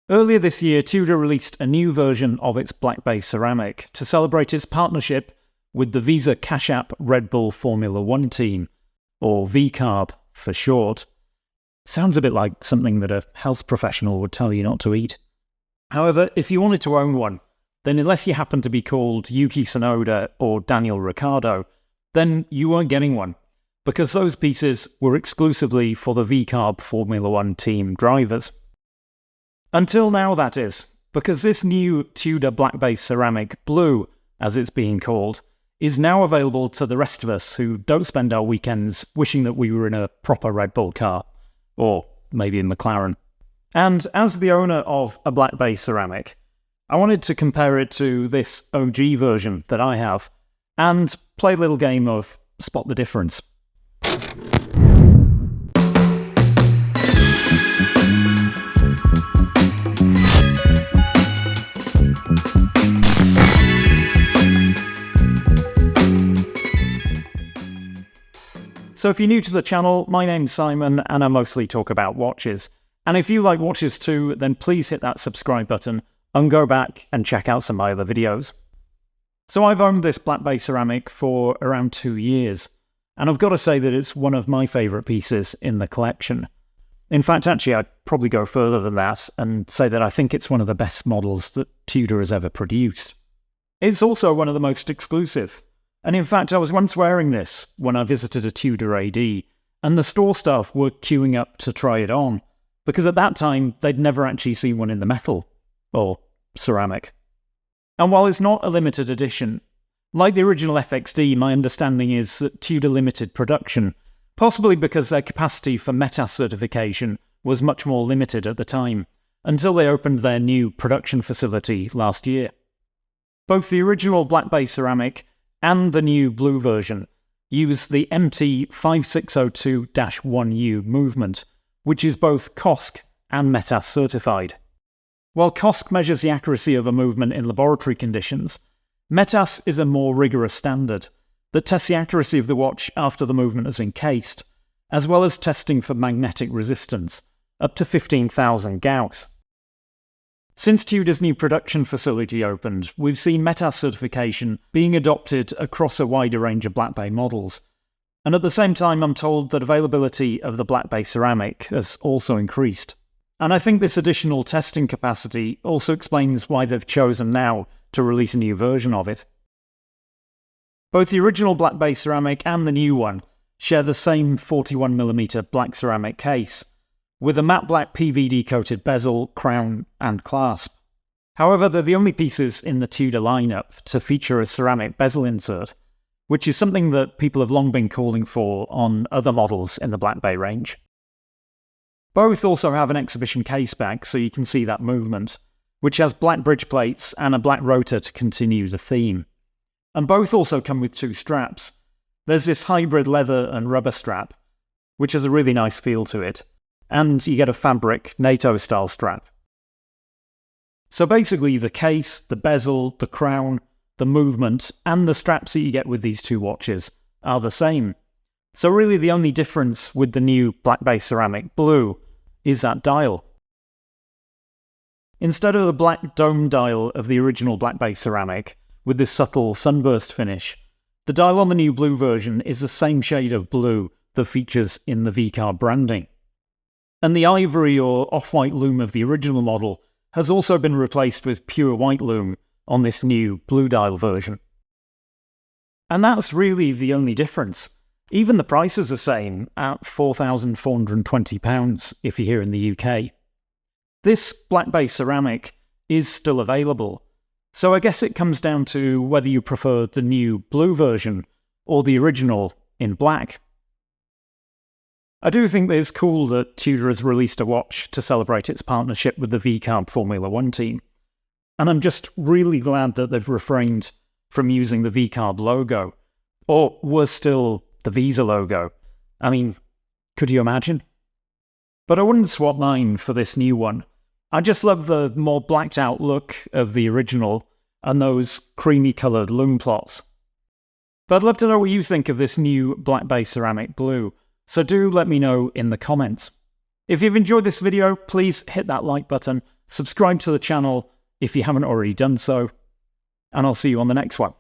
Earlier this year, TUDOR released a new version of its black base ceramic to celebrate its partnership with the Visa Cash App Red Bull Formula 1 team, or VCARB for short. Sounds a bit like something that a health professional would tell you not to eat. However, if you wanted to own one, then unless you happen to be called Yuki Tsunoda or Daniel Ricciardo, then you weren't getting one, because those pieces were exclusively for the VCARB Formula 1 team drivers. Until now, that is, because this new TUDOR black base ceramic, blue as it's being called, is now available to the rest of us who don't spend our weekends wishing that we were in a proper Red Bull car, or maybe a McLaren. And as the owner of a black base ceramic, I wanted to compare it to this OG version that I have, and play a little game of spot the difference. So if you're new to the channel, my name's Simon and I mostly talk about watches. And if you like watches too, then please hit that subscribe button and go back and check out some of my other videos. So I've owned this black base ceramic for around 2 years, and I've got to say that it's one of my favourite pieces in the collection. In fact, actually, I'd probably go further than that and say that I think it's one of the best models that TUDOR has ever produced. It's also one of the most exclusive. And in fact, I was once wearing this when I visited a TUDOR AD, and the store staff were queuing up to try it on, because at that time, they'd never actually seen one in the metal, or ceramic. And while it's not a limited edition, like the original FXD, my understanding is that TUDOR limited production, possibly because their capacity for METAS certification was much more limited at the time, until they opened their new production facility last year. Both the original black base ceramic and the new blue version use the MT5602-1U movement, which is both COSC and METAS certified. While COSC measures the accuracy of a movement in laboratory conditions, METAS is a more rigorous standard that tests the accuracy of the watch after the movement has been cased, as well as testing for magnetic resistance, up to 15,000 Gauss. Since TUDOR's new production facility opened, we've seen METAS certification being adopted across a wider range of black bay models. And at the same time, I'm told that availability of the black bay ceramic has also increased. And I think this additional testing capacity also explains why they've chosen now to release a new version of it. Both the original black bay ceramic and the new one share the same 41mm black ceramic case, with a matte black PVD-coated bezel, crown, and clasp. However, they're the only pieces in the TUDOR lineup to feature a ceramic bezel insert, which is something that people have long been calling for on other models in the black bay range. Both also have an exhibition case back, so you can see that movement, which has black bridge plates and a black rotor to continue the theme. And both also come with 2 straps. There's this hybrid leather and rubber strap, which has a really nice feel to it, and you get a fabric NATO-style strap. So basically the case, the bezel, the crown, the movement, and the straps that you get with these 2 watches are the same. So really the only difference with the new black base ceramic blue is that dial. Instead of the black dome dial of the original black base ceramic, with this subtle sunburst finish, the dial on the new blue version is the same shade of blue that features in the VCARB branding. And the ivory or off-white lume of the original model has also been replaced with pure white lume on this new blue dial version. And that's really the only difference. Even the price is the same at £4,420 if you're here in the UK. This black base ceramic is still available, so I guess it comes down to whether you prefer the new blue version or the original in black. I do think that it's cool that TUDOR has released a watch to celebrate its partnership with the VCARB Formula 1 team, and I'm just really glad that they've refrained from using the VCARB logo, or worse still, the Visa logo. I mean, could you imagine? But I wouldn't swap mine for this new one. I just love the more blacked out look of the original and those creamy coloured lume plots. But I'd love to know what you think of this new black base ceramic blue, so do let me know in the comments. If you've enjoyed this video, please hit that like button subscribe to the channel if you haven't already done so, and I'll see you on the next one.